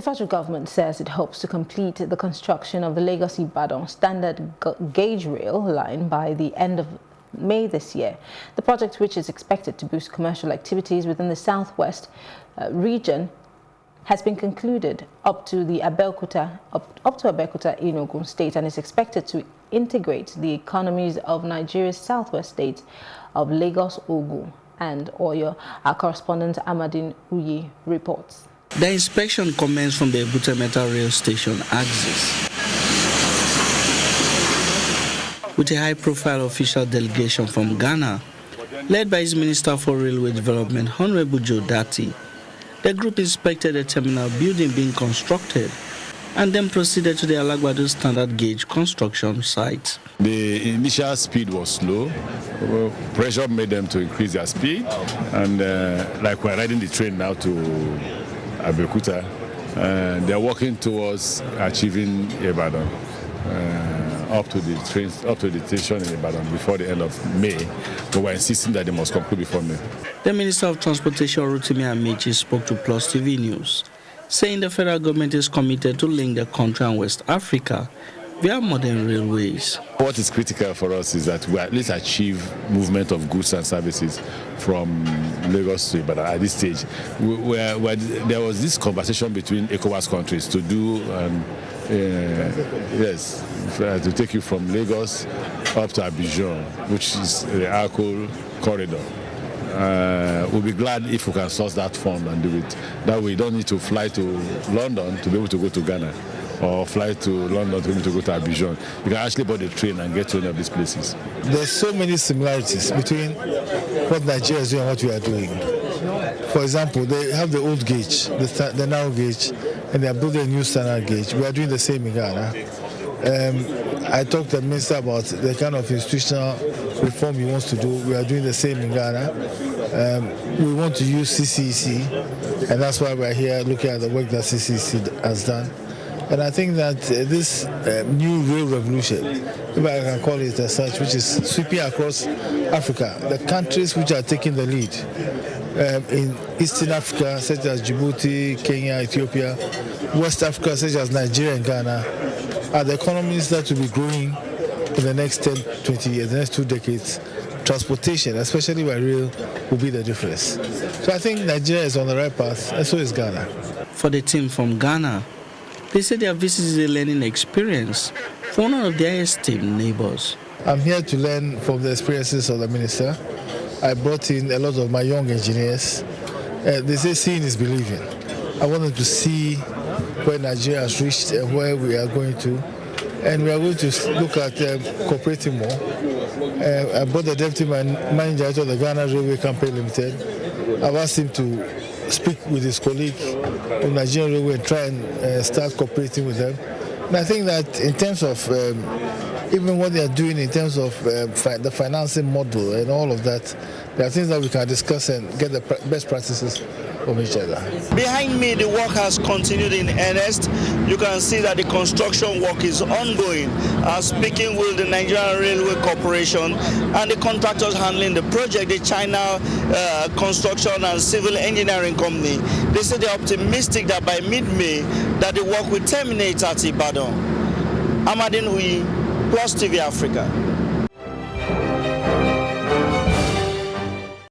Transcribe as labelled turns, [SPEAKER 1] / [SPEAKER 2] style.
[SPEAKER 1] federal government says it hopes to complete the construction of the Lagos-Ibadan standard gauge rail line by the end of May this year. The project, which is expected to boost commercial activities within the southwest region, has been concluded up to Abeokuta in Ogun State, and is expected to integrate the economies of Nigeria's southwest states of Lagos, Ogun and Oyo. Our correspondent Amadin Uyi reports.
[SPEAKER 2] The inspection commenced from the Abeokuta Metal Rail Station axis, with a high-profile official delegation from Ghana, led by his Minister for Railway Development, Honorable Joe Dati. The group inspected the terminal building being constructed and then proceeded to the Alagbado standard gauge construction site.
[SPEAKER 3] The initial speed was slow. Pressure made them to increase their speed, and like we're riding the train now to Abeokuta, they're working towards achieving Ibadan. Up to the station in Ibadan before the end of May, but we're insisting that they must conclude before May.
[SPEAKER 2] The Minister of Transportation, Rotimi Amechi, spoke to Plus TV News, saying the federal government is committed to link the country and West Africa via modern railways.
[SPEAKER 3] What is critical for us is that we at least achieve movement of goods and services from Lagos to Ibadan at this stage. Where there was this conversation between ECOWAS countries to do, to take you from Lagos up to Abidjan, which is the Arco corridor. We'll be glad if we can source that fund and do it. That way you don't need to fly to London to be able to go to Ghana, or fly to London to be able to go to Abidjan. You can actually board a train and get to any of these places.
[SPEAKER 4] There's so many similarities between what Nigeria is doing and what we are doing. For example, they have the old gauge, the narrow gauge, and they are building a new standard gauge. We are doing the same in Ghana. I talked to the minister about the kind of institutional reform he wants to do. We are doing the same in Ghana. We want to use CCEC, and that's why we're here looking at the work that CCEC has done. And I think that this new rail revolution, if I can call it as such, which is sweeping across Africa, the countries which are taking the lead in Eastern Africa, such as Djibouti, Kenya, Ethiopia, West Africa, such as Nigeria and Ghana, are the economies that will be growing in the next 10, 20 years, the next 2 decades. Transportation, especially by rail, will be the difference. So I think Nigeria is on the right path, and so is Ghana.
[SPEAKER 2] For the team from Ghana, they say their visit is a learning experience for one of their esteemed neighbors.
[SPEAKER 4] I'm here to learn from the experiences of the minister. I brought in a lot of my young engineers. They say seeing is believing. I wanted to see where Nigeria has reached and where we are going to. And we are going to look at cooperating more. I brought the deputy manager of the Ghana Railway Company Limited. I've asked him to speak with his colleague on Nigerian Railway and try and start cooperating with them. And I think that in terms of even what they are doing in terms of the financing model and all of that, there are things that we can discuss and get the best practices of each other.
[SPEAKER 2] Behind me, the work has continued in earnest. You can see that the construction work is ongoing. Speaking with the Nigerian Railway Corporation and the contractors handling the project, the China Construction and Civil Engineering Company, they say they're optimistic that by mid-May that the work will terminate at Ibadan. Amadin Uyi, Plus TV Africa.